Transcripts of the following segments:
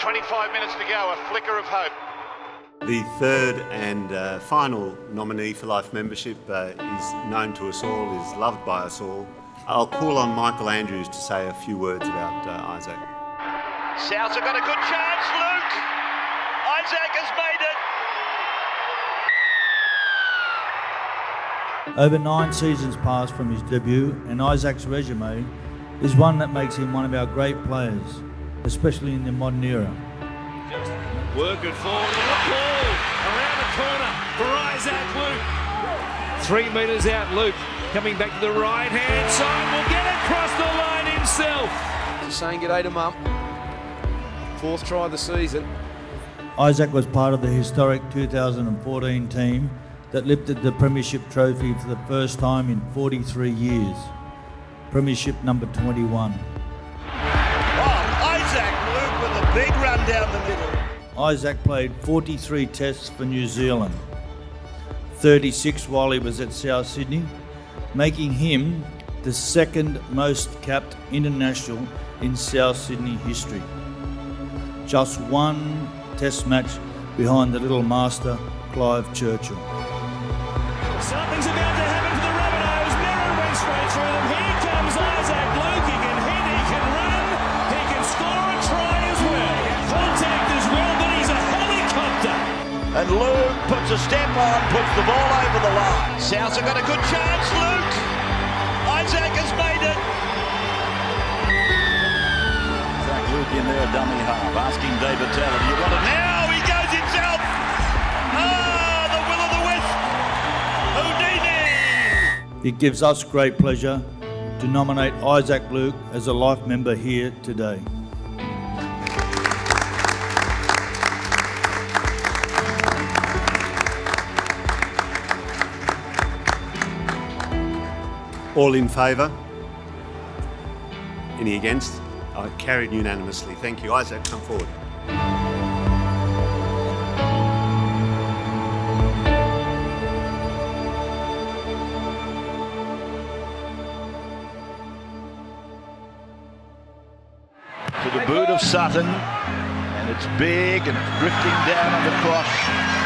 25 minutes to go, a flicker of hope. The third and final nominee for life membership is known to us all, is loved by us all. I'll call on Michael Andrews to say a few words about Isaac. Souths have got a good chance, Luke. Isaac has made it. Over 9 seasons passed from his debut, and Isaac's resume is one that makes him one of our great players, especially in the modern era. Work it forward, and a ball around the corner for Issac Luke. 3 metres out, Luke coming back to the right-hand side, will get across the line himself. Just saying g'day to mum. 4th try of the season. Isaac was part of the historic 2014 team that lifted the Premiership trophy for the first time in 43 years. Premiership number 21. Issac Luke with a big run down the middle. Isaac played 43 tests for New Zealand, 36 while he was at South Sydney, making him the second most capped international in South Sydney history. Just 1 test match behind the little master, Clive Churchill. Something's about to happen for the Rabbitohs. Merrin went straight through them. Here comes Issac Luke. He can hit, he can run, he can score a try as well. Contact as well, but he's a helicopter. And Luke puts a step on, puts the ball over the line. Souths have got a good chance, Luke. Isaac has made it. Issac Luke in there, dummy half, asking David Taylor, do you want it now? He goes himself. The will o' the wisp. Houdini. It gives us great pleasure to nominate Issac Luke as a life member here today. All in favour? Any against? Carried unanimously. Thank you. Isaac, come forward. To the boot of Sutton, and it's big and drifting down and across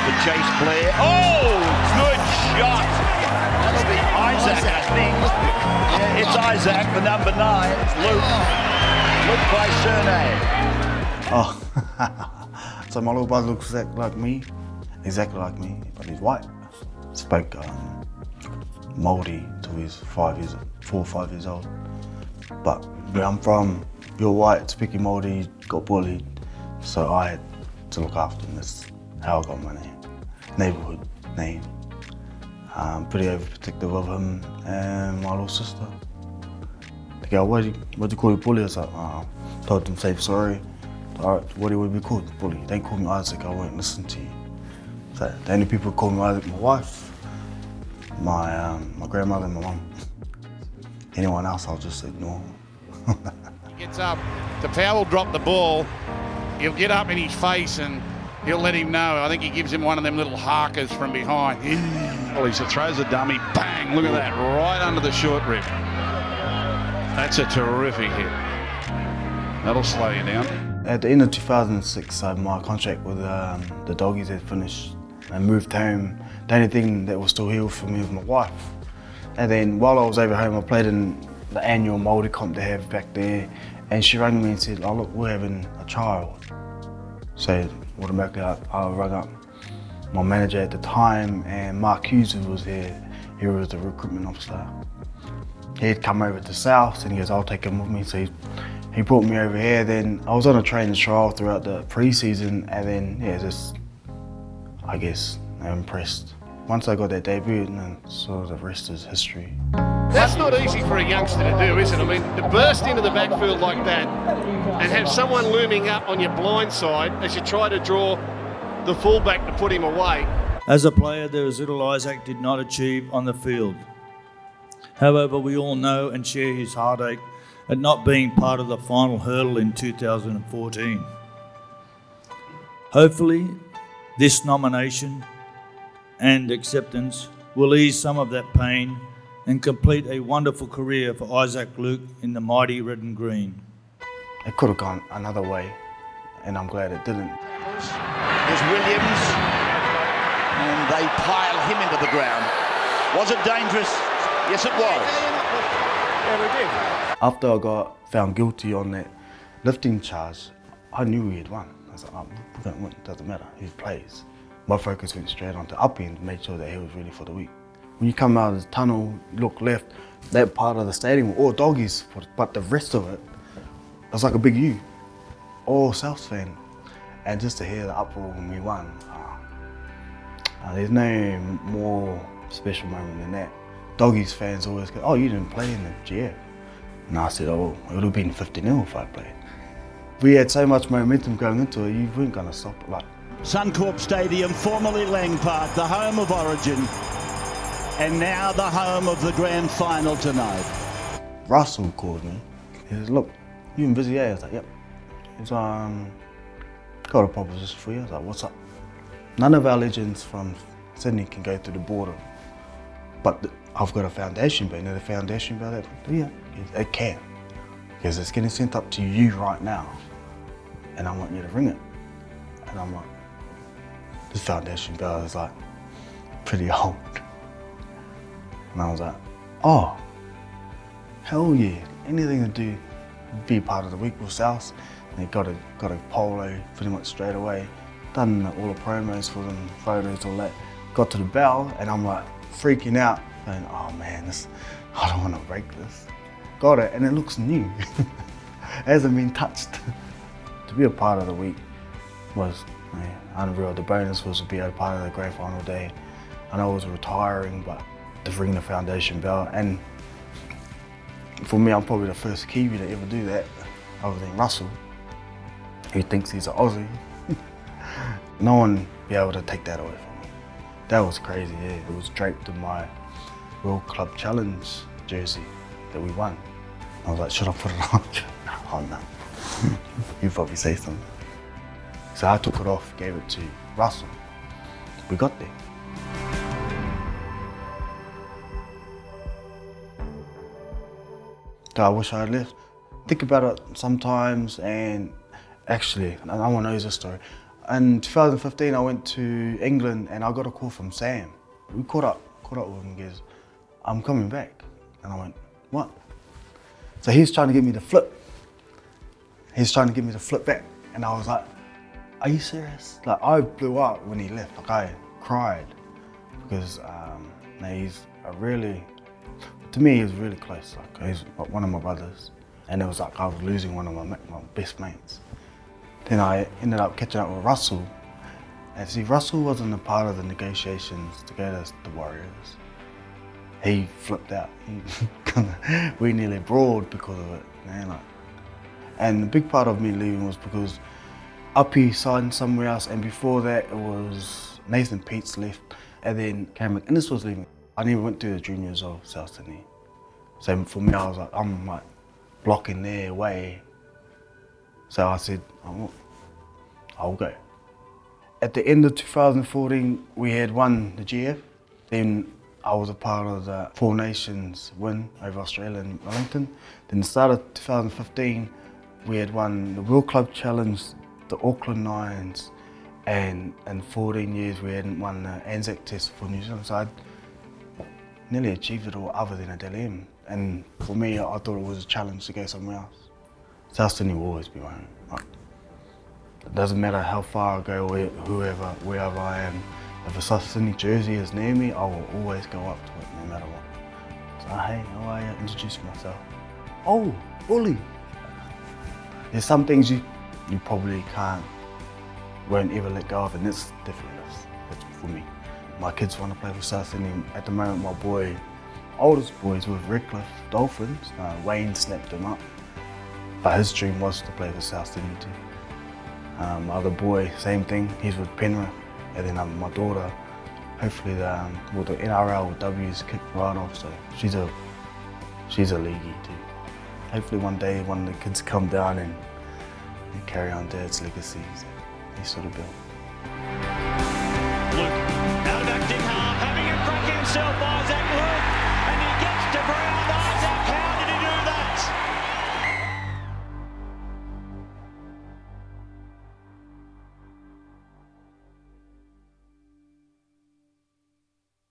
the Chase Blair. Oh, good shot. That'll be Isaac, I think. Yeah, it's Isaac, the number 9. It's Luke by surname. Oh, so my little brother looks exactly like me, but he's white. Spoke Māori till he's 4 or 5 years old. But where I'm from, you're white, speaking Māori, got bullied, so I had to look after him. That's how I got my name, neighbourhood name. Pretty overprotective of him and my little sister. They go, what do you call your bully? I was like, told them, say sorry. Alright, what do you be called? Bully. They call me Isaac, I won't listen to you. So the only people who call me Isaac, my wife, my grandmother and my mum. Anyone else, I'll just ignore. Gets up, Tapau will drop the ball, he'll get up in his face and he'll let him know. I think he gives him one of them little harkers from behind. Well, he throws a dummy, bang, look at that, right under the short rib. That's a terrific hit. That'll slow you down. At the end of 2006, my contract with the Doggies had finished. I moved home. The only thing that was still here for me was my wife. And then while I was over home, I played in the annual Māori comp they have back there, and she rang me and said, oh look, we're having a child. So automatically I rang up my manager at the time, and Mark Hughes was there. He was the recruitment officer. He'd come over to South and he goes, I'll take him with me. So he brought me over here. Then I was on a training trial throughout the pre-season, and then I guess I'm impressed. Once I got that debut, and then sort of the rest is history. That's not easy for a youngster to do, is it? I mean, to burst into the backfield like that and have someone looming up on your blind side as you try to draw the fullback to put him away. As a player, there is little Isaac did not achieve on the field. However, we all know and share his heartache at not being part of the final hurdle in 2014. Hopefully, this nomination and acceptance will ease some of that pain and complete a wonderful career for Issac Luke in the mighty red and green. It could have gone another way, and I'm glad it didn't. There's Williams, and they pile him into the ground. Was it dangerous? Yes, it was. After I got found guilty on that lifting charge, I knew we had won. I was like, oh, we're going to win, doesn't matter who plays. My focus went straight onto up end to make sure that he was ready for the week. When you come out of the tunnel, look left, that part of the stadium, all doggies, but the rest of it, it was like a big U, all Souths fan. And just to hear the uproar when we won, there's no more special moment than that. Doggies fans always go, oh, you didn't play in the GF. And I said, oh, it would have been 50-0 if I played. We had so much momentum going into it, you weren't going to stop it. Like, Suncorp Stadium, formerly Lang Park, the home of Origin, and now the home of the grand final tonight. Russell called me. He says, look, you in busy, I was like, yep. He's got a proposition for you. I was like, what's up? None of our legends from Sydney can go through the border, but I've got a foundation bill. You know the foundation bill? Yeah, it can. Because it's getting sent up to you right now, and I want you to ring it. And I'm like, this foundation bill is like pretty old. And I was like, oh, hell yeah, anything to do, be part of the week with South. And they got a polo pretty much straight away. Done all the promos for them, photos, all that. Got to the bell and I'm like freaking out, going, oh man, I don't want to break this. Got it, and it looks new. Hasn't been touched. To be a part of the week was unreal. The bonus was to be a part of the grand final day. I know I was retiring, but to ring the foundation bell, and for me, I'm probably the first Kiwi to ever do that, other than Russell, who thinks he's an Aussie. No one be able to take that away from me. That was crazy, yeah. It was draped in my World Club Challenge jersey that we won. I was like, should I put it on? Oh no, you probably say something. So I took it off, gave it to Russell. We got there. Do I wish I had left? Think about it sometimes, and actually, no one knows this story. In 2015, I went to England and I got a call from Sam. We caught up with him. He goes, I'm coming back. And I went, what? So he's trying to get me to flip. He's trying to get me to flip back. And I was like, are you serious? Like, I blew up when he left. Like, I cried because he's a really, to me, he's really close. Like, he's one of my brothers. And it was like I was losing one of my best mates. Then I ended up catching up with Russell. And see, Russell wasn't a part of the negotiations to go to the Warriors. He flipped out. We nearly brawled because of it, man. Like, and the big part of me leaving was because Uppy signed somewhere else, and before that it was Nathan Peets left, and then Cameron McInnes was leaving. I never went to the juniors of South Sydney. So for me, I was like, I'm like blocking their way. So I said, I'll go. At the end of 2014, we had won the GF. Then I was a part of the Four Nations win over Australia and Wellington. Then the start of 2015, we had won the World Club Challenge, the Auckland Nines, and in 14 years we hadn't won the Anzac Test for New Zealand. So I'd nearly achieved it all other than a Dally M. And for me, I thought it was a challenge to go somewhere else. South Sydney will always be my home. Like, it doesn't matter how far I go, wherever I am. If a South Sydney jersey is near me, I will always go up to it, no matter what. So hey, how are you? Introduce myself. Oh, bully. There's some things you probably won't ever let go of, and it's definitely that's for me. My kids want to play for South Sydney. At the moment, my oldest boy's with Redcliffe Dolphins. Wayne snapped him up, but his dream was to play for South Sydney too. My other boy, same thing, he's with Penrith. And then my daughter, hopefully the NRL with W's kicked right off, so she's a leaguey too. Hopefully one day one of the kids come down and carry on Dad's legacy he sort of built. Luke, now back in half, having a crack himself, Issac Luke, and he gets to ground.